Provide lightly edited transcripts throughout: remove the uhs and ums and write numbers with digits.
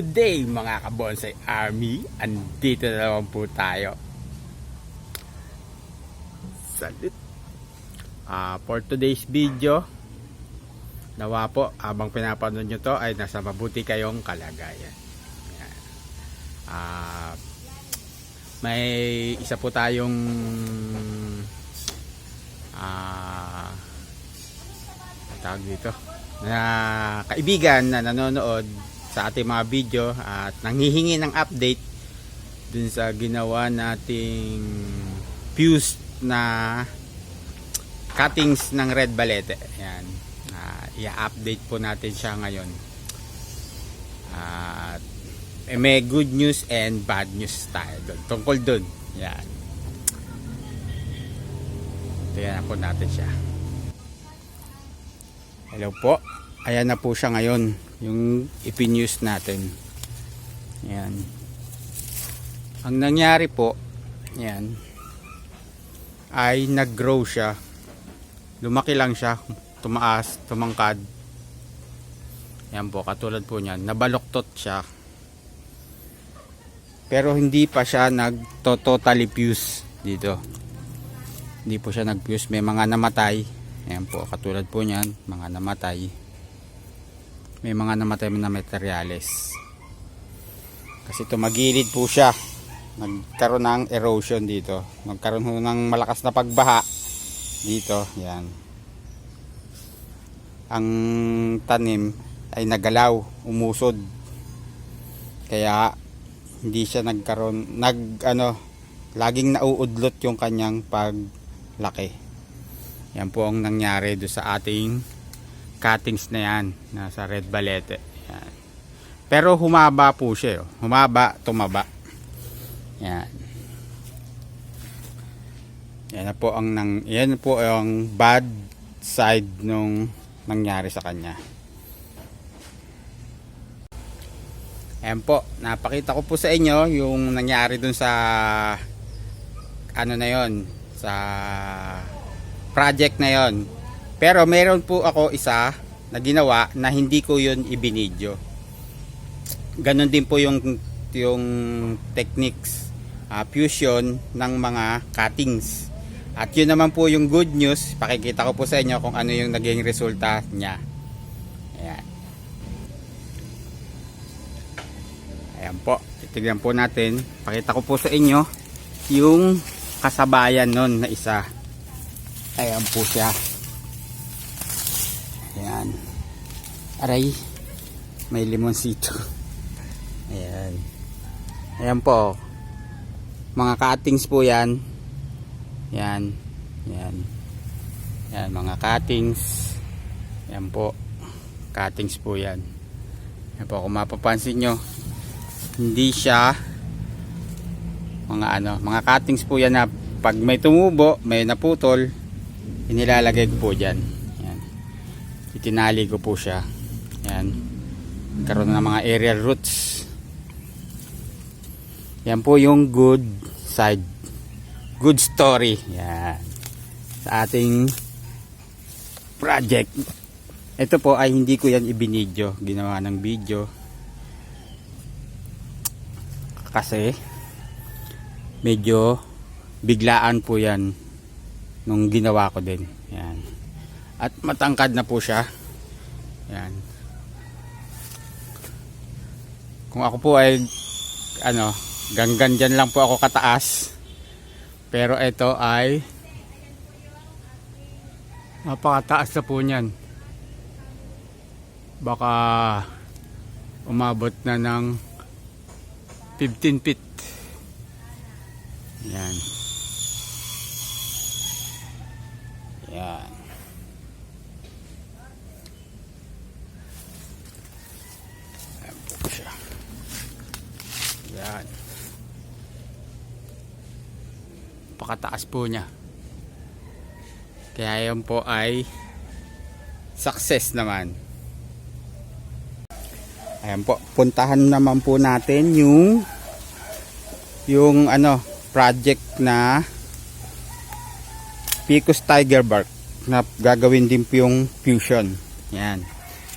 Good day mga kabonsai army, andito na naman po tayo. Salut. For today's video, nawa po habang pinapanood nyo to ay nasa mabuti kayong kalagayan. May isa po tayong tawag dito na kaibigan na nanonood sa ating mga video at nanghihingi ng update dun sa ginawa nating fuse na cuttings ng red balete. Ayan. I-update po natin siya ngayon. At may good news and bad news tayo dun, tungkol dun. Ayan. Tingnan po natin siya. Hello po. Ayan na po siya ngayon, yung ipin-use natin. Ayan. Ang nangyari po, ayan, ay nag-grow siya. Lumaki lang siya, tumaas, tumangkad. Ayan po, katulad po niyan, nabaluktot siya. Pero hindi pa siya nag-totally fuse dito. Hindi po siya nag-fuse, may mga namatay. Ayan po, katulad po niyan, mga namatay. May mga namatay na materyales. Kasi tumagilid po siya. Nagkaroon ng erosion dito. Nagkaroon ng malakas na pagbaha dito. Yan. Ang tanim ay nagalaw, umusod. Kaya hindi siya nagkaroon, laging nauudlot yung kanyang paglaki. Yan po ang nangyari do sa ating cuttings na yan, nasa red balete. Yan. Pero humaba po siya, oh. Humaba, tumaba. Yan. Yan po ang bad side nung nangyari sa kanya. Ayan po, napakita ko po sa inyo yung nangyari dun sa sa project na yon. Pero meron po ako isa na ginawa na hindi ko yun ibinidyo. Ganon din po yung techniques, fusion ng mga cuttings. At yun naman po yung good news. Pakikita ko po sa inyo kung ano yung naging resulta niya. Ayan. Ayan po. Titignan po natin. Pakita ko po sa inyo yung kasabayan nun na isa. Ayan po siya. Ayan. Aray. May limonsito. Ayan. Ayan po. Mga cuttings po yan. Ayan. Ayan. Ayan. Mga cuttings. Ayan po. Cuttings po yan. Ayan po. Kung mapapansin nyo, hindi siya mga cuttings po yan na pag may tumubo, may naputol, inilalagay ko po dyan. Itinali ko po siya. Yan. Karoon ng mga aerial roots. Yan po yung good side. Good story. Yan. Sa ating project. Ito po ay hindi ko yan ibinidyo. Ginawa ng video. Kasi medyo biglaan po yan nung ginawa ko din. Yan. At matangkad na po siya. Yan. Kung ako po ay ganggan dyan lang po ako kataas. Pero ito ay napakataas na po niyan. Baka umabot na ng 15 feet. Yan. Yan. Yan. Pakataas po niya. Kaya yan po ay success naman. Ayan po. Puntahan naman po natin yung project na Picos Tiger Bark na gagawin din po yung fusion. Yan.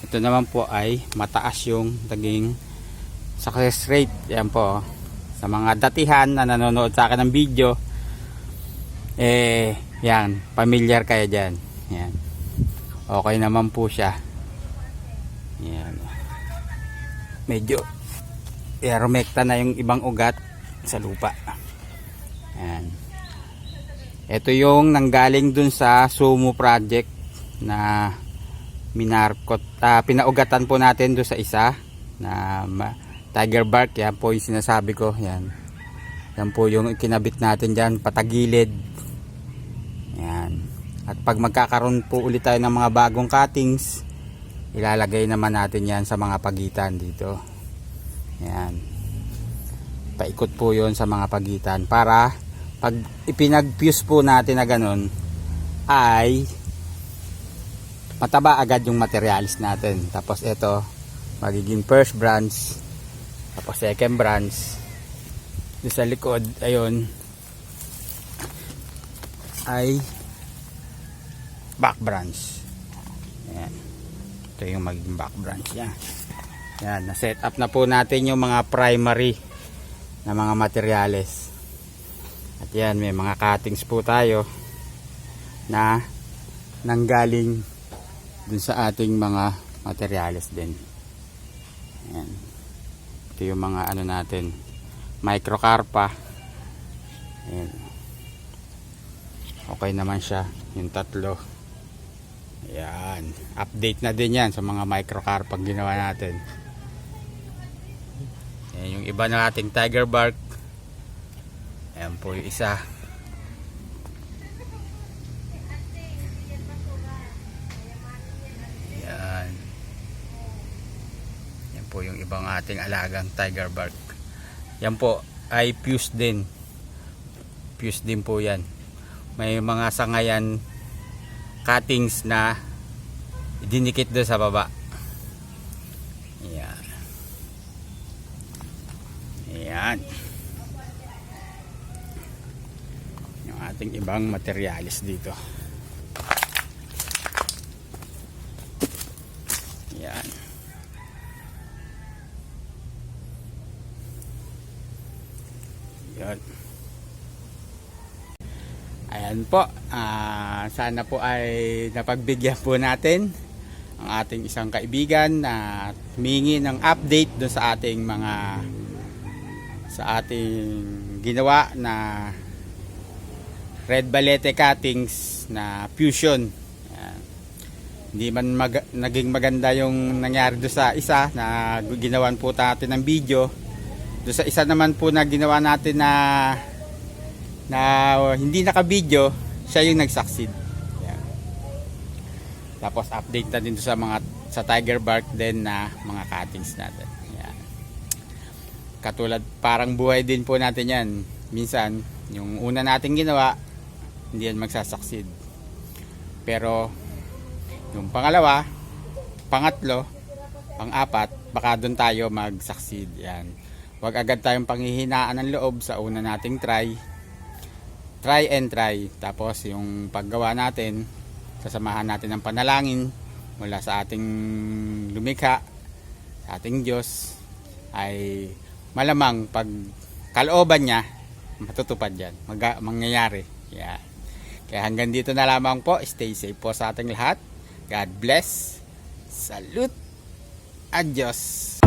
Ito naman po ay mataas yung naging success rate. Yan po. Sa mga datihan na nanonood sa akin ng video, yan, familiar kayo dyan. Yan. Okay naman po siya. Yan. Medyo rumekta na yung ibang ugat sa lupa. Yan. Ito yung nanggaling dun sa Sumo project na minarkot. Pinaugatan po natin dun sa isa na tiger bark. Yan po yung sinasabi ko. Yan. Yan po yung kinabit natin dyan patagilid. Yan. At pag magkakaroon po ulit tayo ng mga bagong cuttings, ilalagay naman natin yan sa mga pagitan dito. Yan. Paikot po yon sa mga pagitan para pag ipinag-fuse po natin na ganun ay mataba agad yung materialis natin. Tapos ito magiging first branch, tapos second branch. Doon sa likod ayun ay back branch. Ayan. Ito yung magiging back branch niya. Yan, na-set up na po natin yung mga primary na mga materyales. At yan, may mga cuttings po tayo na nanggaling dun sa ating mga materyales din. Yan. Ito yung mga ano natin, microcarpa. Yan. Okay naman siya, yung tatlo. Yan, update na din yan sa mga microcarpa ginawa natin. Yan yung iba na ating tiger bark. Ayan po yung isa. Yan. Yan po yung ibang ating alagang tiger bark. Yan po ay fuse din. Fuse din po yan. May mga sangayan cuttings na dinikit doon sa baba. Yan. Yan. Yung ating ibang materialis dito. Yan. Yan. Ayan po, sana po ay napagbigyan po natin ang ating isang kaibigan na humingi ng update doon sa ating ginawa na red balete cuttings na fusion. Ayan. Hindi man naging maganda yung nangyari doon sa isa na ginawan po natin ng video. Doon sa isa naman po na ginawa natin na hindi naka-video, siya yung nag-succeed. Yan. Tapos update na din sa tiger bark din na mga cuttings natin. Yan. Katulad parang buhay din po natin yan. Minsan yung una nating ginawa hindi yan magsasucceed. Pero yung pangalawa, pangatlo, pang-apat, baka doon tayo mag-succeed. Yan. Huwag agad tayong panghihinaan ng loob sa una nating try and try. Tapos yung paggawa natin, sasamahan natin ng panalangin mula sa ating lumikha, sa ating Diyos, ay malamang pag kalooban niya, matutupad yan, mangyayari. Yeah. Kaya hanggang dito na lamang po. Stay safe po sa ating lahat. God bless. Salute. Adios.